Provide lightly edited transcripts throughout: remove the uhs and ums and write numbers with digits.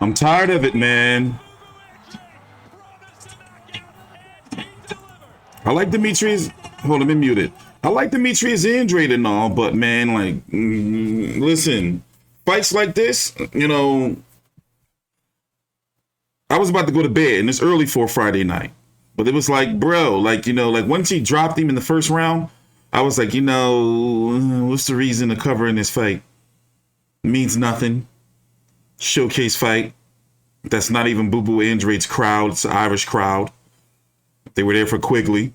I'm tired of it, man. I like Demetrius. Hold on, let me mute it. I like Demetrius Andrade and all, but man, like, listen, fights like this, you know, I was about to go to bed, and it's early for a Friday night. But it was like, bro, like, you know, like once he dropped him in the first round, I was like, you know, what's the reason to cover in this fight? It means nothing. Showcase fight. That's not even Boo Boo Andrade's crowd. It's an Irish crowd. They were there for Quigley.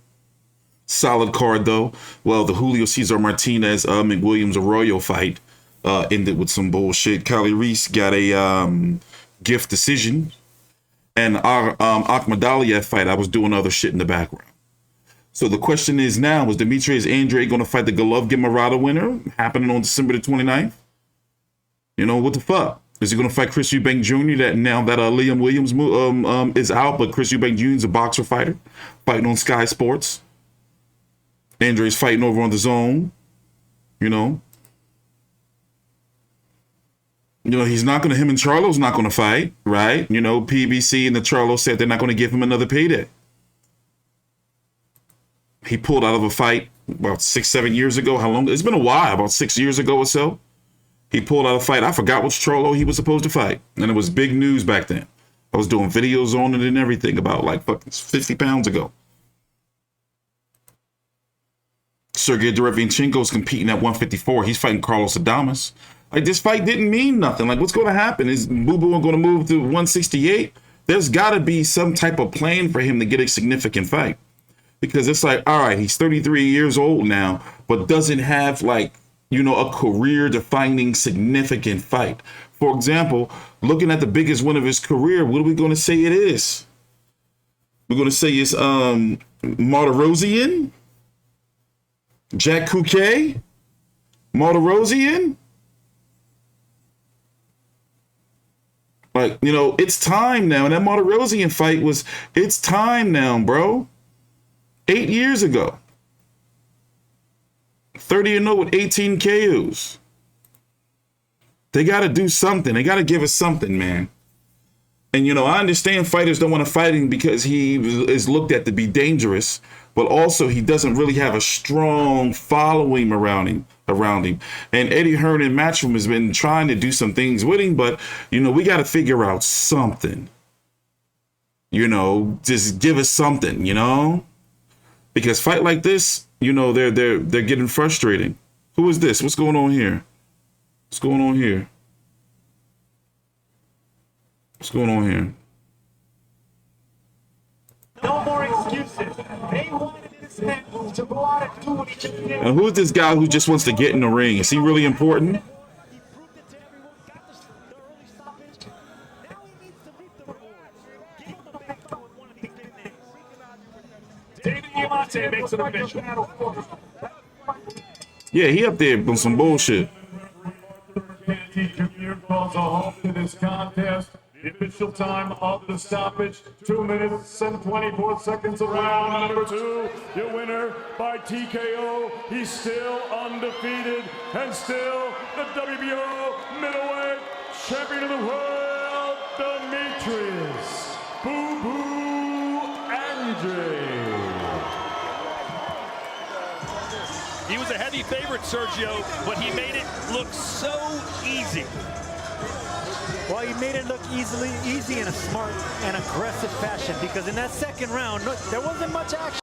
Solid card, though. Well, the Julio Cesar Martinez McWilliams Arroyo fight ended with some bullshit. Kali Reese got a gift decision. And Ahmed Aliyev fight, I was doing other shit in the background. So the question is now, is Demetrius Andrade going to fight the Golovkin Murata winner happening on December the 29th? You know, what the fuck? Is he going to fight Chris Eubank Jr. that now that Liam Williams is out, but Chris Eubank Jr. is a boxer fighter fighting on Sky Sports? Andrade's fighting over on the Zone, you know. You know, he's not going to, him and Charlo's not going to fight, right? You know, PBC and the Charlo said they're not going to give him another payday. He pulled out of a fight about 6-7 years ago. How long? It's been a while, about 6 years ago or so. He pulled out a fight. I forgot which Charlo he was supposed to fight. And it was big news back then. I was doing videos on it and everything about like fucking 50 pounds ago. Sergey Derevyanchenko's competing at 154. He's fighting Carlos Adames. Like, this fight didn't mean nothing. Like, what's going to happen? Is Boo Boo going to move to 168? There's got to be some type of plan for him to get a significant fight. Because it's like, all right, he's 33 years old now, but doesn't have, like, you know, a career-defining significant fight. For example, looking at the biggest win of his career, what are we going to say it is? We're going to say it's Martirosyan? Jack Couquet? Martirosyan? Like, you know, it's time now. And that Martirosyan fight was, it's time now, bro. 8 years ago. 30-0 with 18 KOs. They got to do something. They got to give us something, man. And, you know, I understand fighters don't want to fight him because he is looked at to be dangerous, but also he doesn't really have a strong following around him. And Eddie Hearn and Matchroom has been trying to do some things with him, but, you know, we got to figure out something. You know, just give us something, you know? Because fight like this, you know, they're getting frustrating. Who is this? What's going on here? What's going on here? What's going on here? No more excuses. They wanted this man to go out and do what he just did. And who's this guy who just wants to get in the ring? Is he really important? Makes it official. Yeah, he up there on some bullshit. Calls a halt to this contest. The official time of the stoppage, 2 minutes and 24 seconds of round number 2. Your winner by TKO. He's still undefeated and still the WBO Middleweight Champion of the World, Demetrius Boo Boo Andrade. He was a heavy favorite, Sergio, but he made it look so easy. Well, he made it look easy in a smart and aggressive fashion, because in that second round, look, there wasn't much action.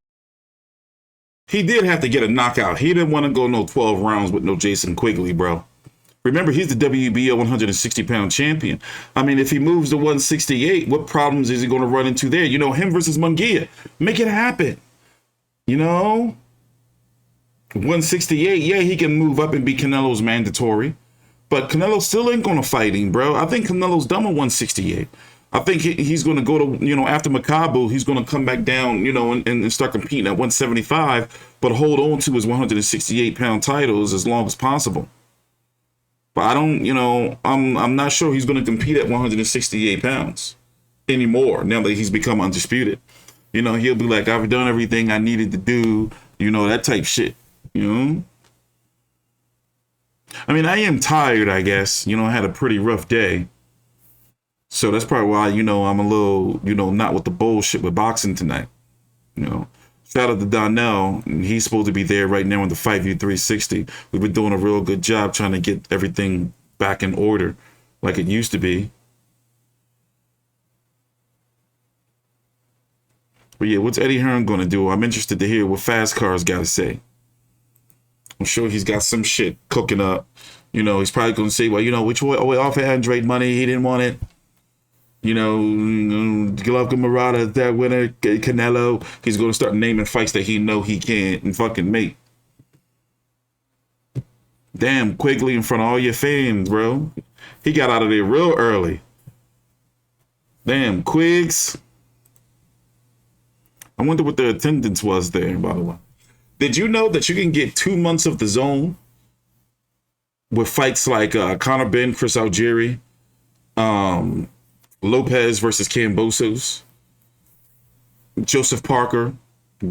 He did have to get a knockout. He didn't want to go no 12 rounds with no Jason Quigley, bro. Remember, he's the WBO 160-pound champion. I mean, if he moves to 168, what problems is he going to run into there? You know, him versus Munguia. Make it happen. You know? 168, yeah, he can move up and be Canelo's mandatory. But Canelo still ain't going to fight him, bro. I think Canelo's done with 168. I think he's going to go to, you know, after Makabu, he's going to come back down, you know, and start competing at 175, but hold on to his 168-pound titles as long as possible. But I don't, you know, I'm not sure he's going to compete at 168 pounds anymore now that he's become undisputed. You know, he'll be like, I've done everything I needed to do, you know, that type shit, you know? I mean, I am tired, I guess. You know, I had a pretty rough day. So that's probably why, you know, I'm a little, you know, not with the bullshit with boxing tonight. You know, shout out to Donnell. He's supposed to be there right now in the Fight View 360. We've been doing a real good job trying to get everything back in order like it used to be. But yeah, what's Eddie Hearn going to do? I'm interested to hear what Fast Car's got to say. I'm sure he's got some shit cooking up. You know, he's probably going to say, well, you know, which way offered Andrade money, he didn't want it. You know, Golovkin, Murata, that winner, Canelo. He's going to start naming fights that he know he can't and fucking make. Damn, Quigley in front of all your fans, bro. He got out of there real early. Damn, Quigs. I wonder what the attendance was there, by the way. Did you know that you can get 2 months of the zone with fights like Conor Benn, Chris Algieri, Lopez versus Kambosos, Joseph Parker,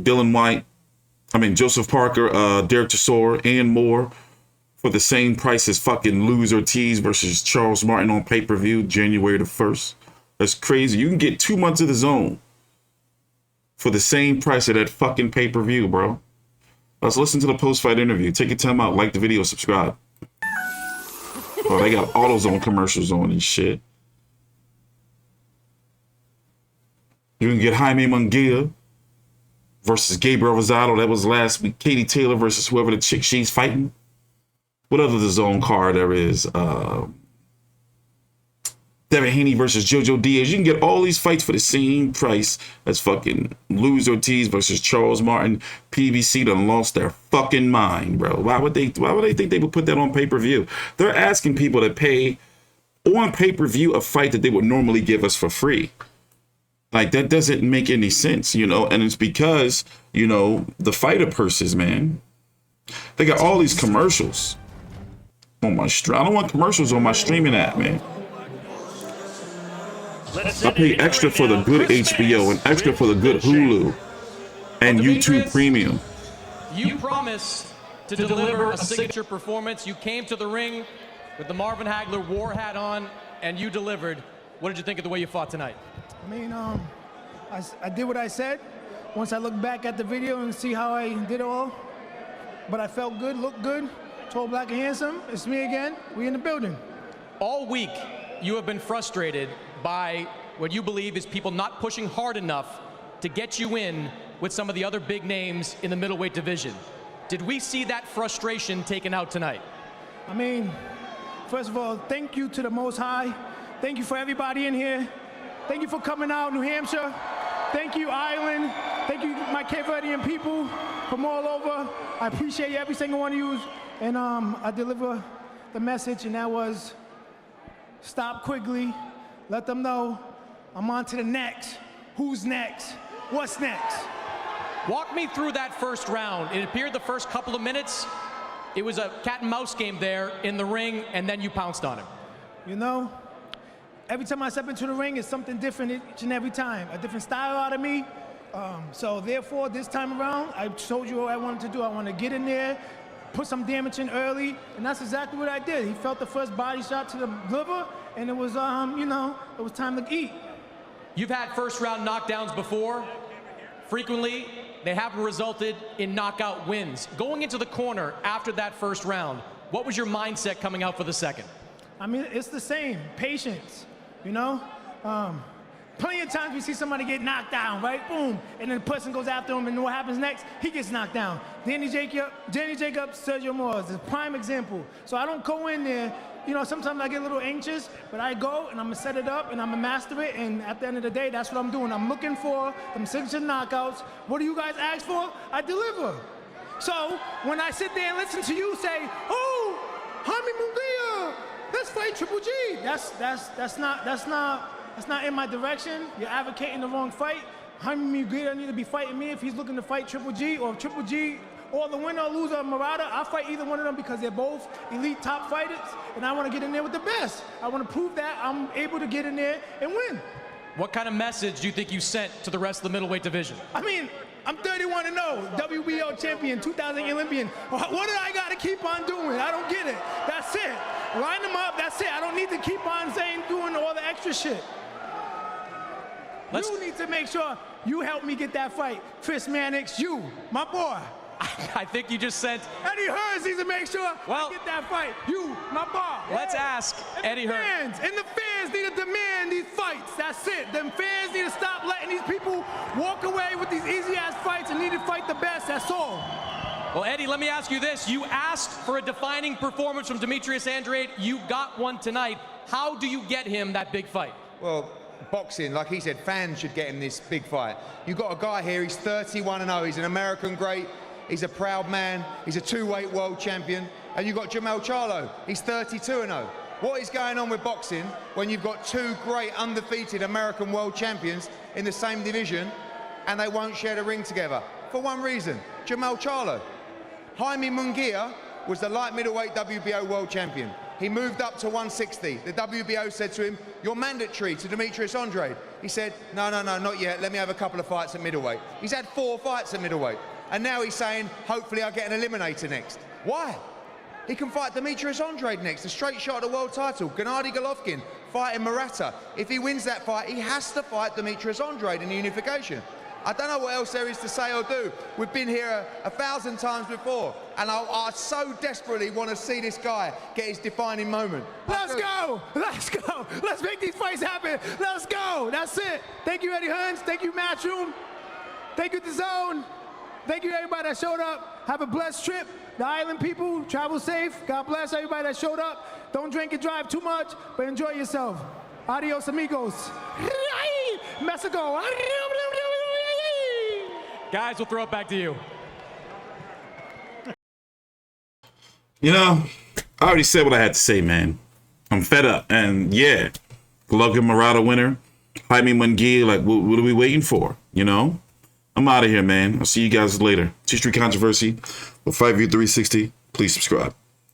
Joseph Parker, Derek Chisora, and more for the same price as fucking Luz Ortiz versus Charles Martin on pay-per-view January the 1st. That's crazy. You can get 2 months of the zone for the same price of that fucking pay-per-view, bro. Let's listen to the post-fight interview. Take your time out, like the video, subscribe. Oh, they got AutoZone commercials on and shit. You can get Jaime Munguia versus Gabriel Rosado. That was last week. Katie Taylor versus whoever the chick she's fighting. What other the zone card there is? Devin Haney versus Jojo Diaz. You can get all these fights for the same price as fucking Luz Ortiz versus Charles Martin. PBC done lost their fucking mind, bro. Why would they think they would put that on pay-per-view? They're asking people to pay on pay-per-view a fight that they would normally give us for free. Like, that doesn't make any sense, you know? And it's because, you know, the fighter purses, man. They got all these commercials on my stream. I don't want commercials on my streaming app, man. I pay extra for the good HBO and extra for the good Hulu and YouTube Premium. You promised to deliver a signature performance. You came to the ring with the Marvin Hagler war hat on, and you delivered. What did you think of the way you fought tonight? I mean, I did what I said. Once I look back at the video and see how I did it all, but I felt good, looked good. Tall, black, and handsome. It's me again. We in the building. All week, you have been frustrated by what you believe is people not pushing hard enough to get you in with some of the other big names in the middleweight division. Did we see that frustration taken out tonight? I mean, first of all, thank you to the Most High. Thank you for everybody in here. Thank you for coming out, New Hampshire. Thank you, Ireland. Thank you, my Cape Verdean people from all over. I appreciate every single one of you. And I deliver the message, and that was, stop Quigley. Let them know I'm on to the next. Who's next? What's next? Walk me through that first round. It appeared the first couple of minutes, it was a cat and mouse game there in the ring, and then you pounced on him. You know, every time I step into the ring, it's something different each and every time. A different style out of me. So therefore, this time around, I told you what I wanted to do. I want to get in there, put some damage in early, and that's exactly what I did. He felt the first body shot to the liver, and it was, you know, it was time to eat. You've had first round knockdowns before. Frequently, they haven't resulted in knockout wins. Going into the corner after that first round, what was your mindset coming out for the second? I mean, it's the same, patience, you know? Plenty of times we see somebody get knocked down, right? Boom, and then the person goes after him, and what happens next? He gets knocked down. Danny Jacobs, Sergio Moore is a prime example. So I don't go in there, you know, sometimes I get a little anxious, but I go and I'm gonna set it up and I'm gonna master it, and at the end of the day, that's what I'm doing. I'm looking for them signature knockouts. What do you guys ask for? I deliver. So when I sit there and listen to you say, oh, Jaime Munguia, let's fight Triple G. That's not in my direction. You're advocating the wrong fight. Jaime Munguia doesn't need to be fighting me if he's looking to fight Triple G, or if Triple G, or the winner or loser of Murata. I'll fight either one of them because they're both elite top fighters, and I want to get in there with the best. I want to prove that I'm able to get in there and win. What kind of message do you think you sent to the rest of the middleweight division? I mean, I'm 31-0, WBO champion, 2000 Olympian. What do I got to keep on doing? I don't get it. That's it. Line them up. That's it. I don't need to keep on doing all the extra shit. You need to make sure you help me get that fight. Chris Mannix, you, my boy. I think you just sent Eddie Hearns needs to make sure I get that fight. You, my boy. Let's ask Eddie Hearns. And the fans need to demand these fights. That's it. Them fans need to stop letting these people walk away with these easy-ass fights and need to fight the best. That's all. Well, Eddie, let me ask you this. You asked for a defining performance from Demetrius Andrade. You got one tonight. How do you get him that big fight? Well, boxing, like he said, fans should get him this big fight. You've got a guy here, he's 31-0. He's an American great. He's a proud man. He's a two-weight world champion. And you've got Charlo. He's 32-0. What is going on with boxing when you've got two great undefeated American world champions in the same division and they won't share the ring together? For one reason, Charlo. Jaime Munguia was the light middleweight WBO world champion. He moved up to 160. The WBO said to him, "You're mandatory to Demetrius Andrade." He said, no, not yet. Let me have a couple of fights at middleweight. He's had 4 fights at middleweight. And now he's saying, hopefully I'll get an eliminator next. Why? He can fight Demetrius Andrade next, a straight shot at the world title. Gennady Golovkin fighting Murata. If he wins that fight, he has to fight Demetrius Andrade in the unification. I don't know what else there is to say or do. We've been here 1,000 times before, and I so desperately want to see this guy get his defining moment. Let's go! Let's go! Let's make these fights happen! Let's go! That's it! Thank you, Eddie Hearns. Thank you, Matchroom. Thank you, DAZN. Thank you, everybody that showed up. Have a blessed trip. The island people, travel safe. God bless everybody that showed up. Don't drink and drive too much, but enjoy yourself. Adios, amigos. Mexico. Guys, we'll throw it back to you. You know, I already said what I had to say, man. I'm fed up. And yeah, Golovkin Murata winner. Jaime Munguia, like, what are we waiting for? You know? I'm out of here, man. I'll see you guys later. TstreeT Controversy with Fight View 360. Please subscribe.